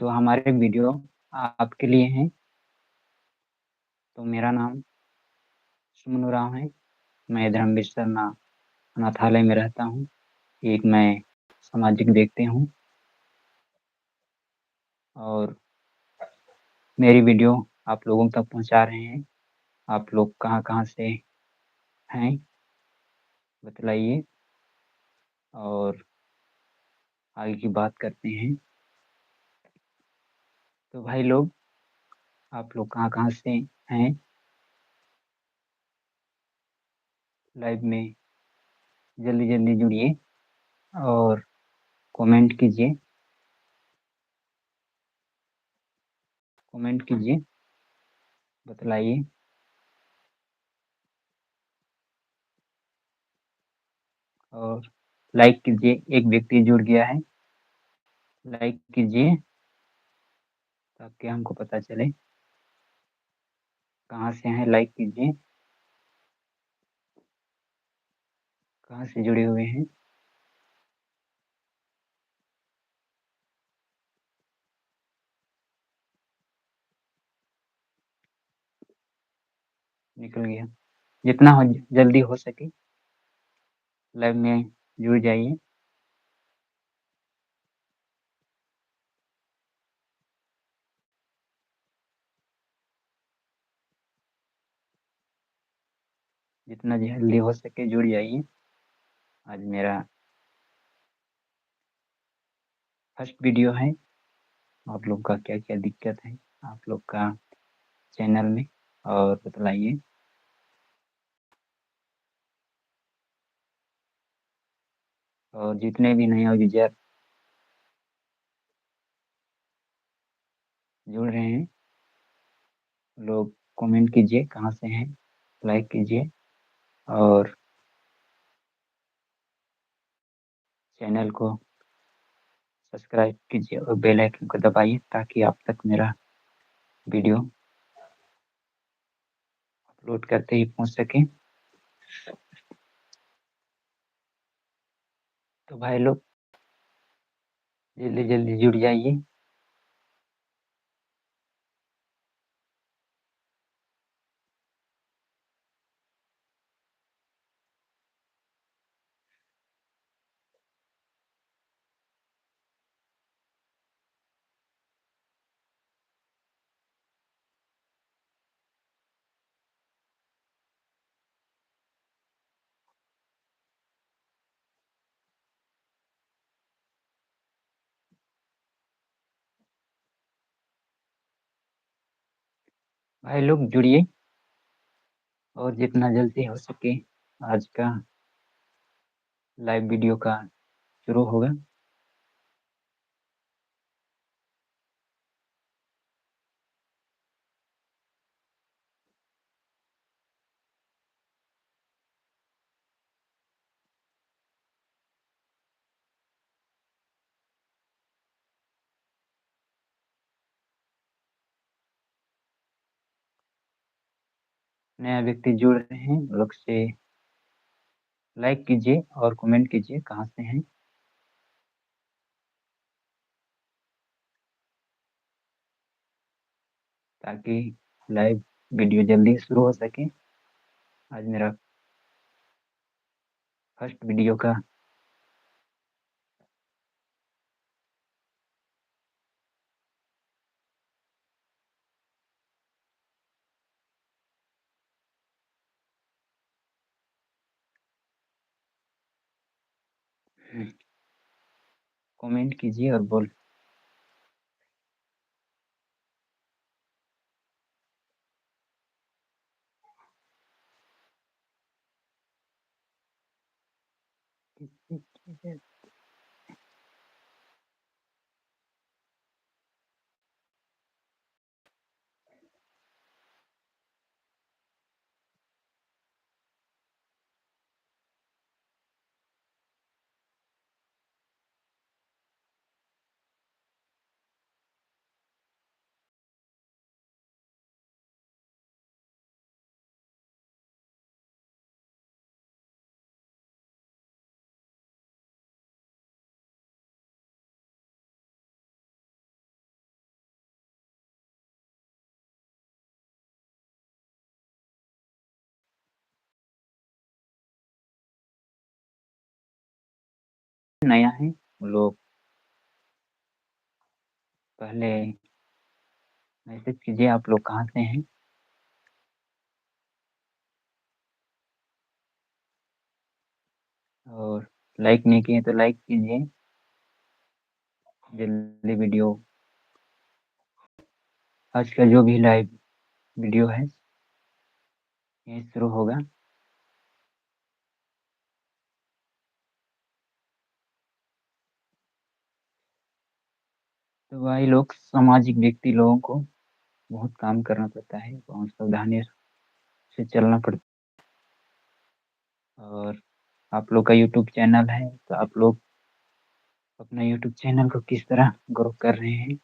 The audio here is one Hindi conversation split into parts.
तो हमारे वीडियो आपके लिए हैं। तो मेरा नाम सुमन उरांव है। मैं धर्म विश्वकर्मा अनाथालय में रहता हूँ। एक मैं सामाजिक व्यक्ति हूँ और मेरी वीडियो आप लोगों तक पहुँचा रहे हैं। आप लोग कहाँ कहाँ से हैं बतलाइए और आगे की बात करते हैं। तो भाई लोग, आप लोग कहाँ कहाँ से हैं, लाइव में जल्दी जल्दी जुड़िए और कमेंट कीजिए। कमेंट कीजिए, बतलाइए। और लाइक कीजिए। एक व्यक्ति जुड़ गया है, लाइक कीजिए ताकि हमको पता चले कहाँ से हैं। लाइक कीजिए, कहाँ से जुड़े हुए हैं। निकल गया। जितना हो जल्दी हो सके लाइव में जुड़ जाइए। जितना जल्दी हो सके जुड़ जाइए। आज मेरा फर्स्ट वीडियो है। आप लोग का क्या क्या दिक्कत है आप लोग का चैनल में, और बतलाइए। और जितने भी नए यूजर जुड़ रहे हैं, लोग कमेंट कीजिए कहाँ से हैं, लाइक कीजिए और चैनल को सब्सक्राइब कीजिए और बेल आइकन को दबाइए ताकि आप तक मेरा वीडियो अपलोड करते ही पहुंच सके। तो भाई लोग, जल्दी जल्दी जुड़ जाइए। भाई लोग जुड़िए और जितना जल्दी हो सके आज का लाइव वीडियो का शुरू होगा। नया व्यक्ति जुड़ रहे हैं, लोग से लाइक कीजिए और कमेंट कीजिए कहाँ से हैं, ताकि लाइव वीडियो जल्दी शुरू हो सके। आज मेरा फर्स्ट वीडियो का कमेंट कीजिए और बोल नया है वो लोग पहले मैसेज कीजिए आप लोग कहाँ से हैं। और लाइक नहीं किए तो लाइक कीजिए जल्दी वीडियो। आज का जो भी लाइव वीडियो है ये शुरू होगा। तो भाई लोग सामाजिक व्यक्ति लोगों को बहुत काम करना पड़ता है, बहुत सावधानी से चलना पड़ता है। और आप लोग का यूट्यूब चैनल है तो आप लोग अपना यूट्यूब चैनल को किस तरह ग्रो कर रहे हैं,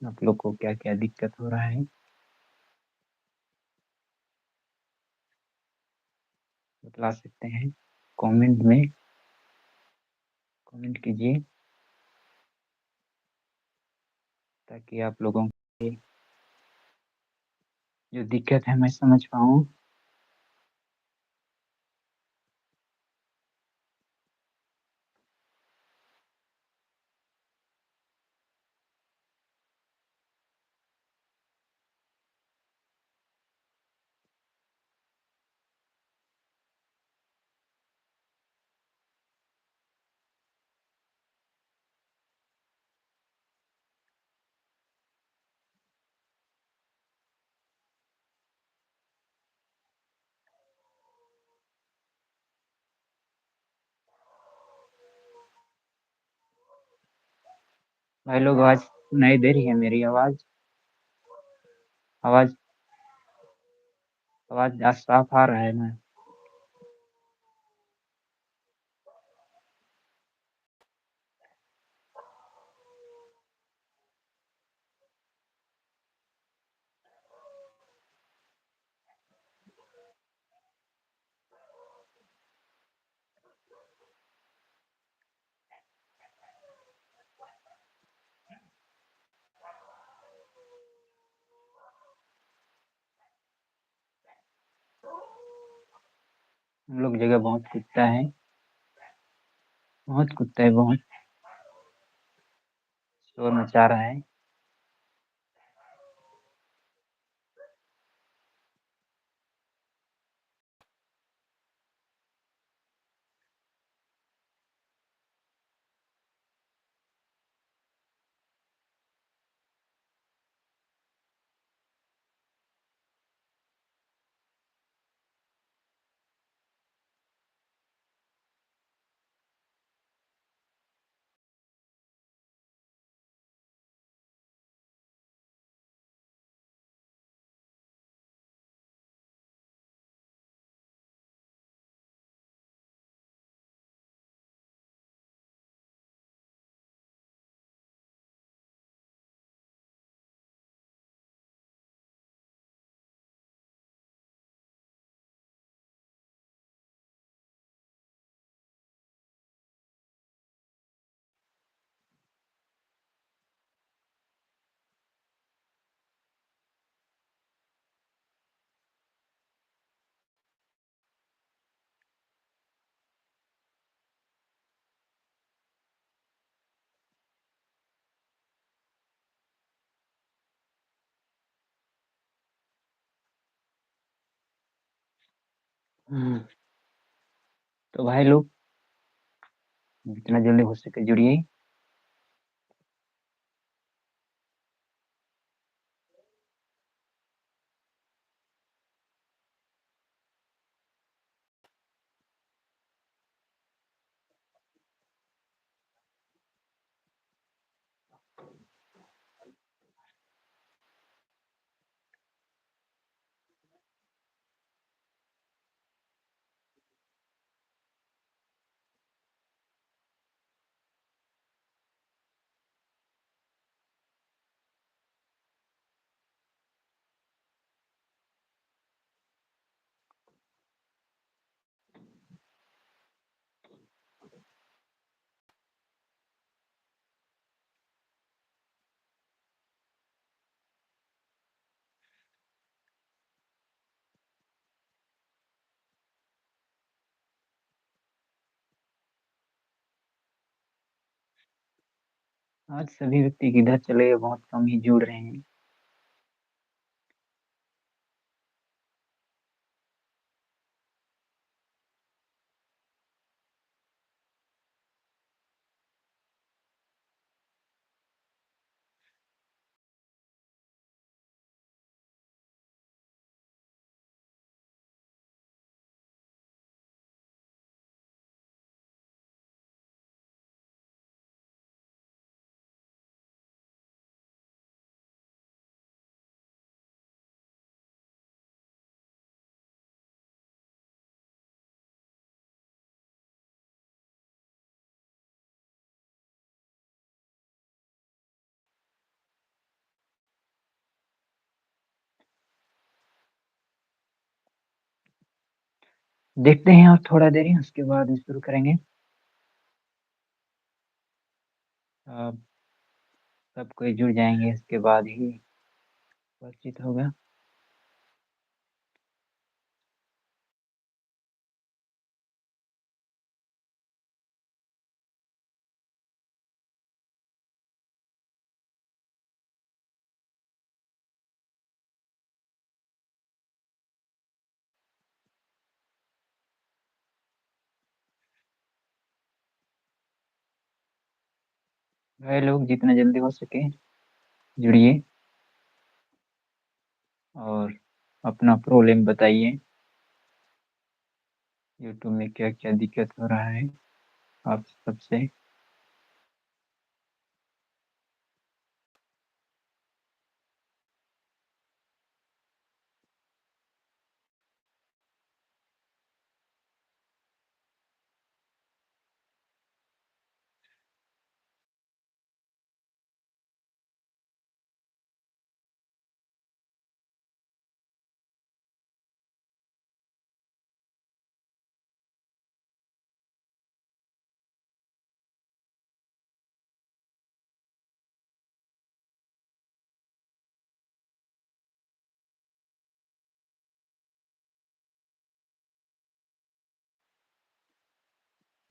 आप लोग को क्या क्या दिक्कत हो रहा है बता सकते हैं। कमेंट में कमेंट कीजिए ताकि आप लोगों की जो दिक्कत है मैं समझ पाऊँ। भाई लोग आवाज सुनाई दे रही है मेरी आवाज? आवाज आवाज आज साफ आ रहा है ना? हम लोग जगह बहुत कुत्ता है, बहुत कुत्ता है, बहुत शोर मचा रहा है। हम्म, तो भाई लोग जितना जल्दी हो सके जुड़िए। आज सभी व्यक्ति किधर चले गए, बहुत कम ही जुड़ रहे हैं। देखते हैं और थोड़ा देर ही, उसके बाद शुरू करेंगे। अब सब कोई जुड़ जाएंगे, इसके बाद ही बातचीत होगा। भाई लोग जितना जल्दी हो सके जुड़िए और अपना प्रॉब्लम बताइए। यूट्यूब में क्या क्या दिक्कत हो रहा है आप सबसे।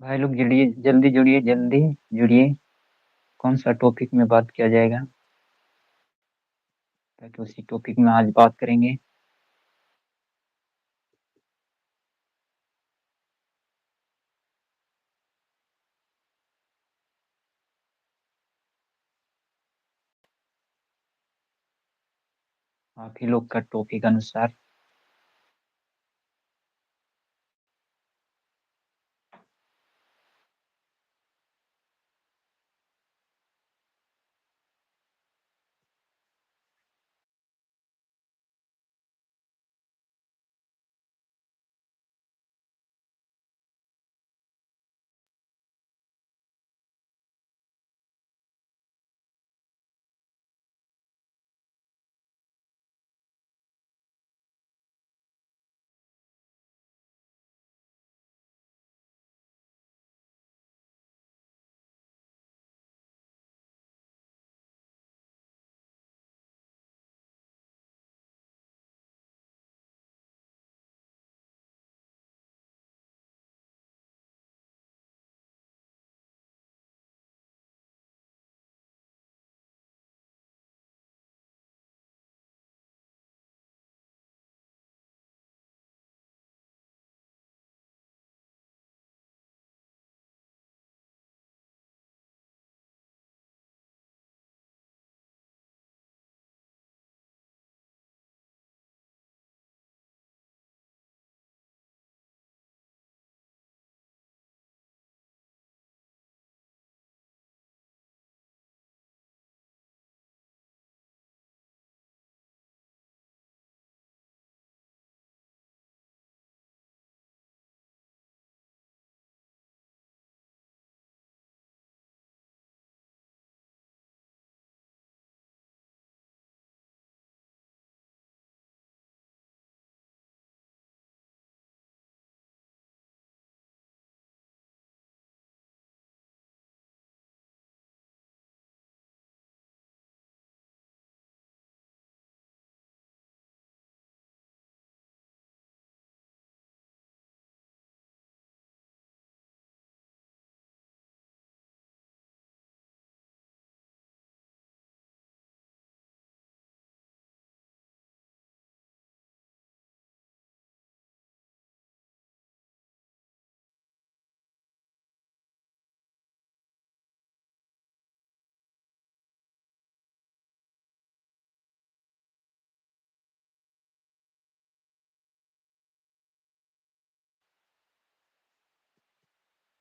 भाई लोग जुड़िए, जल्दी जुड़िए, जल्दी जुड़िए। कौन सा टॉपिक में बात किया जाएगा, ताकि उसी टॉपिक में आज बात करेंगे। आप ही लोग का टॉपिक अनुसार।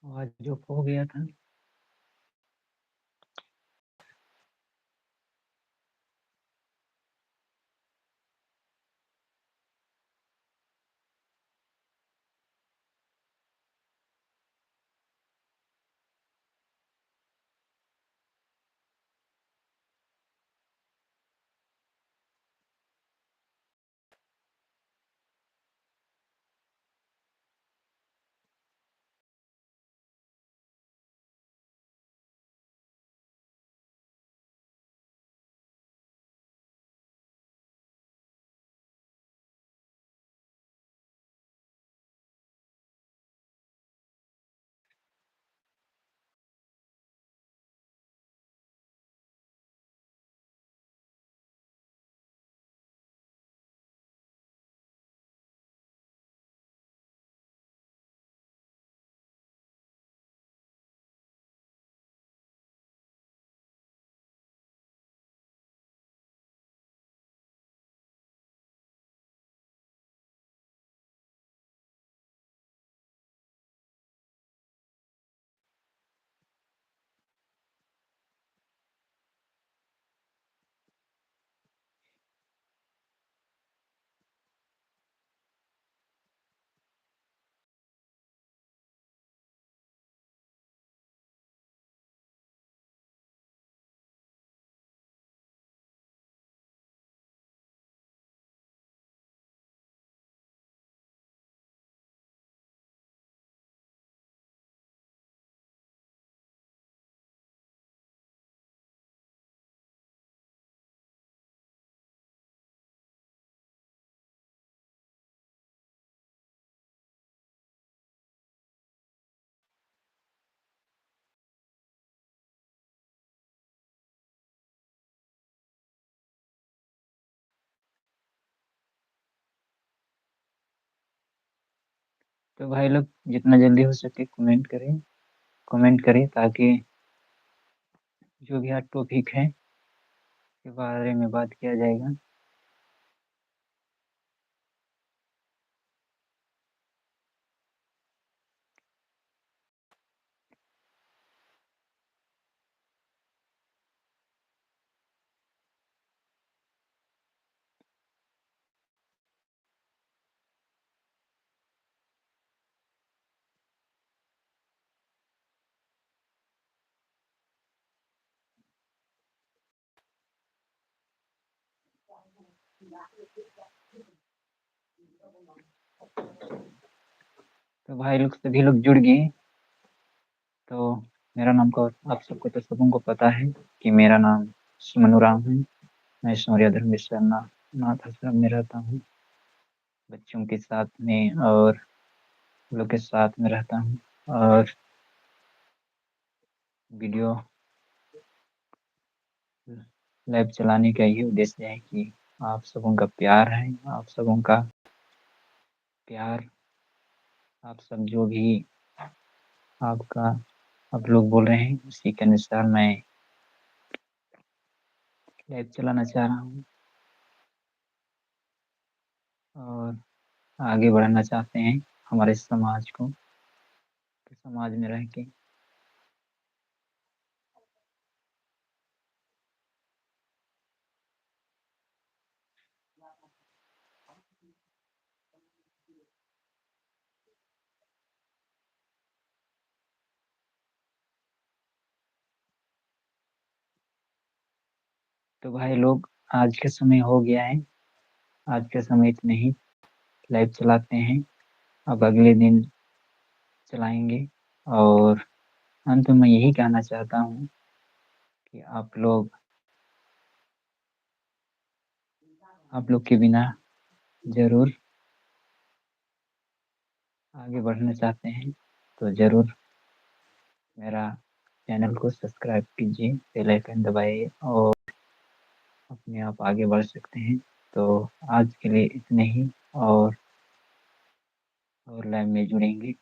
आज जो हो गया था। तो भाई लोग जितना जल्दी हो सके कमेंट करें ताकि जो भी आज टॉपिक है के बारे में बात किया जाएगा। तो भाई लोग सभी लोग जुड़ गए। तो मेरा नाम का आप सबको तो सबों को पता है कि मेरा नाम सुमनुराम है। मैं शौर्य धर्म विश्वनाथ नाथ आश्रम में रहता हूँ। बच्चों के साथ में और लोग के साथ में रहता हूँ। और वीडियो लाइव चलाने का यही उद्देश्य है कि आप सबों का प्यार है, आप सबों का प्यार, आप सब जो भी आपका आप लोग बोल रहे हैं उसी के अनुसार मैं लाइव चलाना चाह रहा हूँ और आगे बढ़ाना चाहते हैं हमारे समाज को, तो समाज में रह के। तो भाई लोग आज के समय हो गया है, आज के समय इतने ही लाइव चलाते हैं। अब अगले दिन चलाएंगे। और अंत में यही कहना चाहता हूँ कि आप लोग के बिना जरूर आगे बढ़ना चाहते हैं तो जरूर मेरा चैनल को सब्सक्राइब कीजिए, बेल आइकन दबाइए और अपने आप आगे बढ़ सकते हैं। तो आज के लिए इतने ही। और लाइव में जुड़ेंगे।